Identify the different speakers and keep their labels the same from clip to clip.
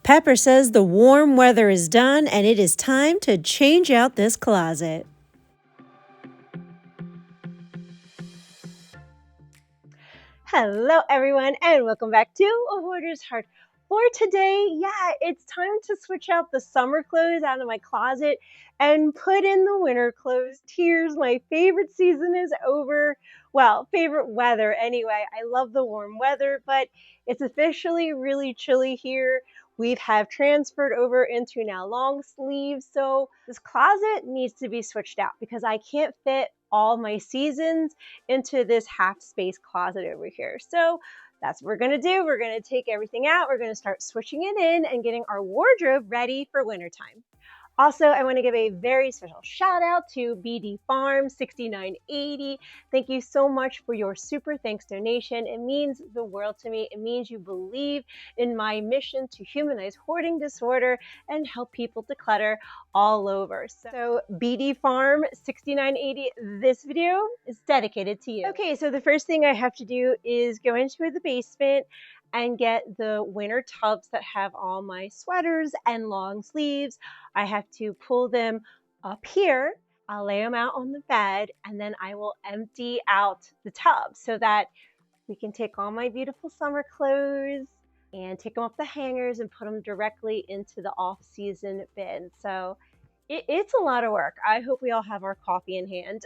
Speaker 1: Pepper says the warm weather is done and it is time to change out this closet. Hello everyone and welcome back to A Hoarder's Heart. For today, it's time to switch out the summer clothes out of my closet and put in the winter clothes. Tears, my favorite season is over. Well, favorite weather anyway. I love the warm weather, but it's officially really chilly here. We have transferred over into now long sleeves, so this closet needs to be switched out because I can't fit all my seasons into this half space closet over here. So that's what we're gonna do. We're gonna take everything out. We're gonna start switching it in and getting our wardrobe ready for wintertime. Also, I want to give a very special shout out to BD Farm 6980. Thank you so much for your super thanks donation. It means the world to me. It means you believe in my mission to humanize hoarding disorder and help people declutter all over. So BD Farm 6980, this video is dedicated to you. Okay, so the first thing I have to do is go into the basement and get the winter tubs that have all my sweaters and long sleeves. I have to pull them up here. I'll lay them out on the bed and then I will empty out the tub so that we can take all my beautiful summer clothes and take them off the hangers and put them directly into the off-season bin. So it's a lot of work. I hope we all have our coffee in hand.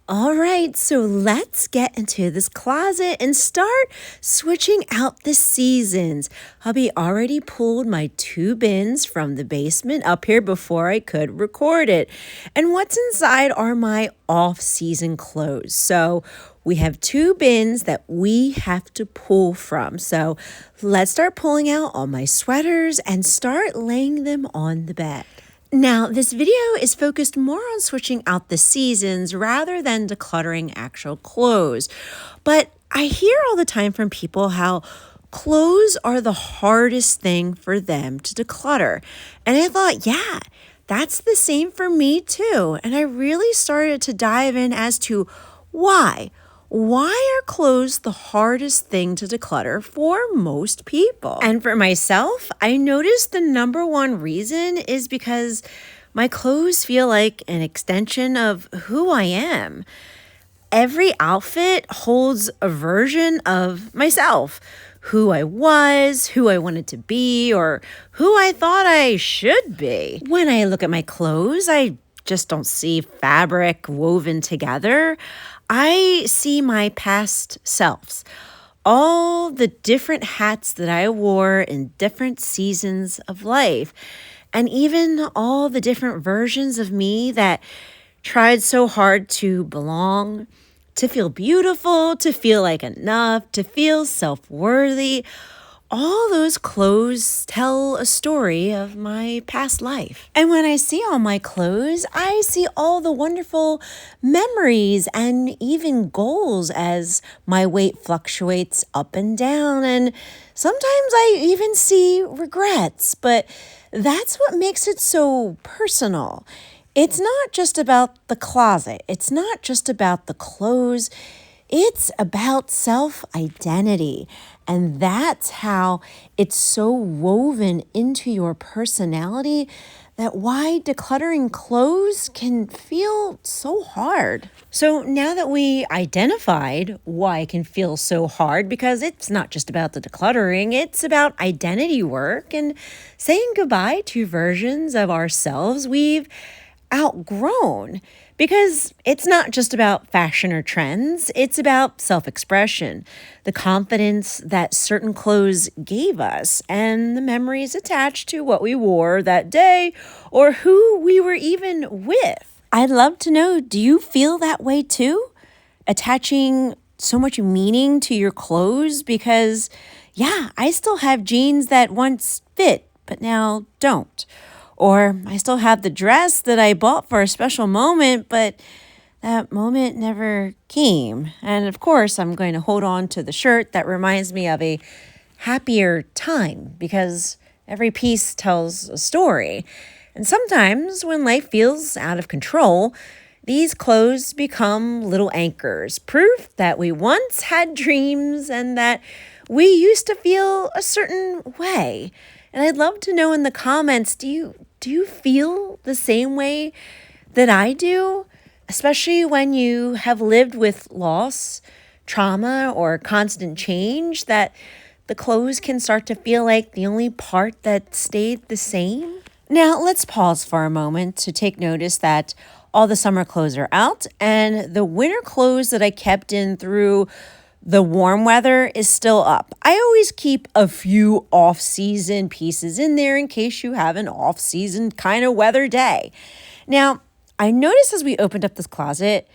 Speaker 1: All right, so let's get into this closet and start switching out the seasons. Hubby already pulled my 2 bins from the basement up here before I could record it. And what's inside are my off-season clothes. So we have 2 bins that we have to pull from. So let's start pulling out all my sweaters and start laying them on the bed. Now, this video is focused more on switching out the seasons rather than decluttering actual clothes. But I hear all the time from people how clothes are the hardest thing for them to declutter. And I thought, that's the same for me too. And I really started to dive in as to why. Why are clothes the hardest thing to declutter for most people? And for myself, I noticed the number one reason is because my clothes feel like an extension of who I am. Every outfit holds a version of myself, who I was, who I wanted to be, or who I thought I should be. When I look at my clothes, I just don't see fabric woven together. I see my past selves, all the different hats that I wore in different seasons of life, and even all the different versions of me that tried so hard to belong, to feel beautiful, to feel like enough, to feel self-worthy. All those clothes tell a story of my past life. And when I see all my clothes, I see all the wonderful memories and even goals as my weight fluctuates up and down. And sometimes I even see regrets, but that's what makes it so personal. It's not just about the closet. It's not just about the clothes. It's about self-identity. And that's how it's so woven into your personality that why decluttering clothes can feel so hard. So now that we identified why it can feel so hard, because it's not just about the decluttering, it's about identity work and saying goodbye to versions of ourselves we've outgrown. Because it's not just about fashion or trends, it's about self-expression, the confidence that certain clothes gave us, and the memories attached to what we wore that day or who we were even with. I'd love to know, do you feel that way too? Attaching so much meaning to your clothes? Because, I still have jeans that once fit, but now don't. Or I still have the dress that I bought for a special moment, but that moment never came. And of course, I'm going to hold on to the shirt that reminds me of a happier time because every piece tells a story. And sometimes when life feels out of control, these clothes become little anchors, proof that we once had dreams and that
Speaker 2: we used to feel a certain way. And I'd love to know in the comments, do you feel the same way that I do? Especially when you have lived with loss, trauma, or constant change, that the clothes can start to feel like the only part that stayed the same. Now, let's pause for a moment to take notice that all the summer clothes are out and the winter clothes that I kept in through the warm weather is still up. I always keep a few off-season pieces in there in case you have an off-season kind of weather day. Now, I noticed as we opened up this closet,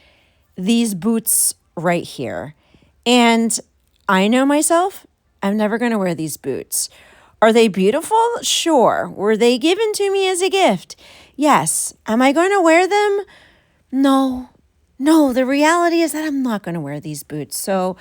Speaker 2: these boots right here. And I know myself, I'm never going to wear these boots. Are they beautiful? Sure. Were they given to me as a gift? Yes. Am I going to wear them? No. No, the reality is that I'm not going to wear these boots. So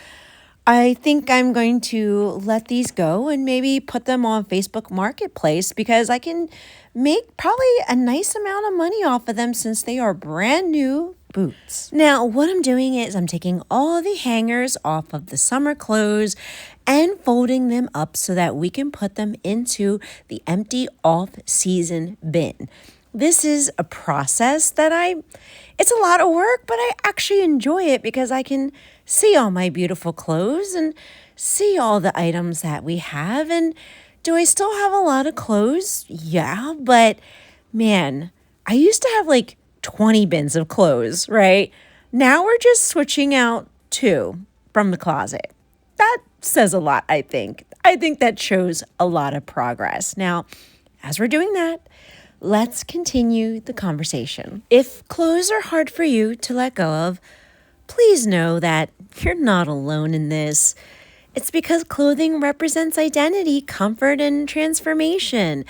Speaker 2: I think I'm going to let these go and maybe put them on Facebook Marketplace because I can make probably a nice amount of money off of them since they are brand new boots. Now, what I'm doing is I'm taking all the hangers off of the summer clothes and folding them up so that we can put them into the empty off-season bin. This is a process that it's a lot of work, but I actually enjoy it because I can see all my beautiful clothes and see all the items that we have. And do I still have a lot of clothes? Yeah, but man, I used to have like 20 bins of clothes, right? Now we're just switching out 2 from the closet. That says a lot, I think. I think that shows a lot of progress. Now, as we're doing that, let's continue the conversation. If clothes are hard for you to let go of, please know that you're not alone in this. It's because clothing represents identity, comfort, and transformation.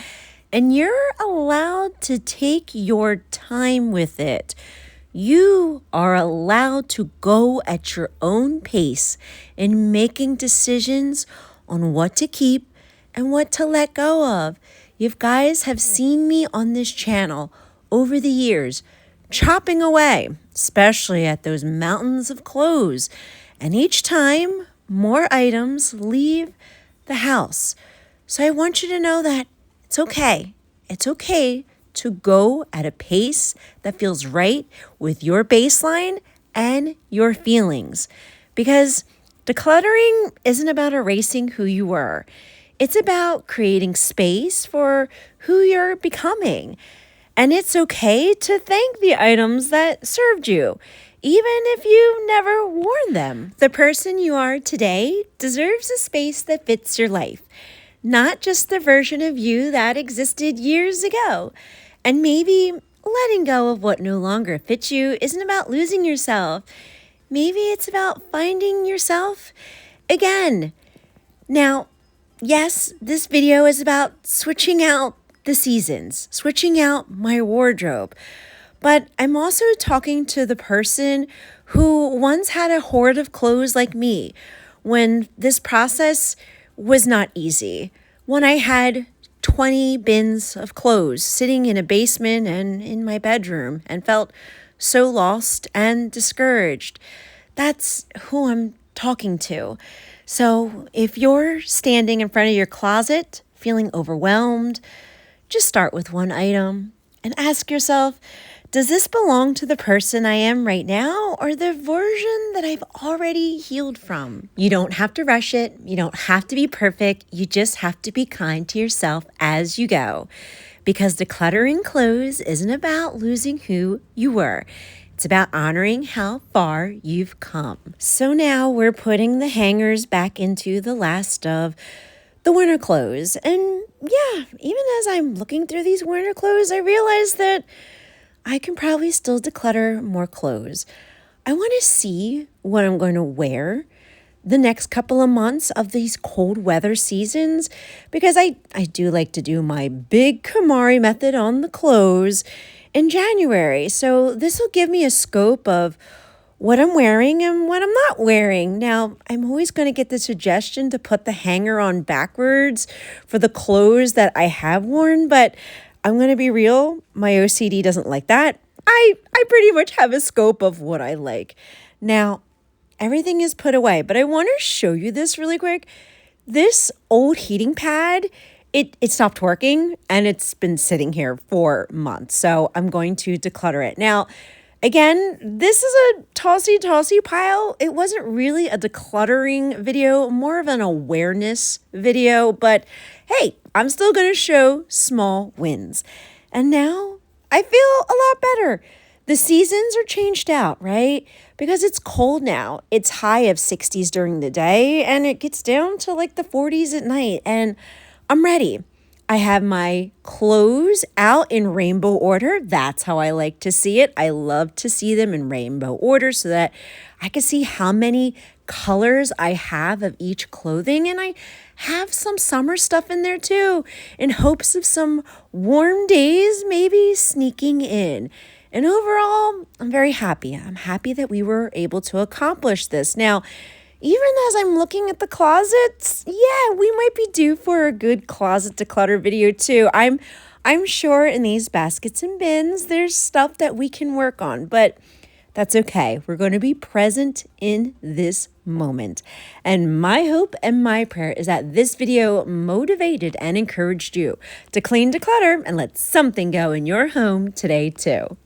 Speaker 2: And you're allowed to take your time with it. You are allowed to go at your own pace in making decisions on what to keep and what to let go of. You guys have seen me on this channel over the years, chopping away, especially at those mountains of clothes. And each time, more items leave the house. So I want you to know that it's okay. It's okay to go at a pace that feels right with your baseline and your feelings. Because decluttering isn't about erasing who you were. It's about creating space for who you're becoming. And it's okay to thank the items that served you, even if you never worn them. The person you are today deserves a space that fits your life, not just the version of you that existed years ago. And maybe letting go of what no longer fits you isn't about losing yourself. Maybe it's about finding yourself again. Now, yes, this video is about switching out the seasons, switching out my wardrobe. But I'm also talking to the person who once had a hoard of clothes like me when this process was not easy. When I had 20 bins of clothes sitting in a basement and in my bedroom and felt so lost and discouraged. That's who I'm talking to. So if you're standing in front of your closet feeling overwhelmed, just start with one item and ask yourself, does this belong to the person I am right now or the version that I've already healed from? You don't have to rush it. You don't have to be perfect. You just have to be kind to yourself as you go. Because decluttering clothes isn't about losing who you were. It's about honoring how far you've come. So now we're putting the hangers back into the last of the winter clothes. And yeah, even as I'm looking through these winter clothes, I realize that I can probably still declutter more clothes. I want to see what I'm going to wear the next couple of months of these cold weather seasons because I do like to do my big KonMari method on the clothes in January. So this will give me a scope of what I'm wearing and what I'm not wearing. Now, I'm always going to get the suggestion to put the hanger on backwards for the clothes that I have worn, but I'm going to be real, my OCD doesn't like that. I pretty much have a scope of what I like. Now, everything is put away, but I want to show you this really quick. This old heating pad, it stopped working and it's been sitting here for months. So I'm going to declutter it. Now, again, this is a tossy pile. It wasn't really a decluttering video, more of an awareness video, but hey, I'm still going to show small wins. And now I feel a lot better. The seasons are changed out, right? Because it's cold now. It's high of 60s during the day and it gets down to like the 40s at night. And I'm ready. I have my clothes out in rainbow order. That's how I like to see it. I love to see them in rainbow order so that I can see how many colors I have of each clothing. And I have some summer stuff in there too, in hopes of some warm days maybe sneaking in. And overall, I'm very happy. I'm happy that we were able to accomplish this. Now, even as I'm looking at the closets, yeah, we might be due for a good closet declutter video too. I'm sure in these baskets and bins, there's stuff that we can work on, but that's okay. We're going to be present in this moment. And my hope and my prayer is that this video motivated and encouraged you to clean, declutter, and let something go in your home today too.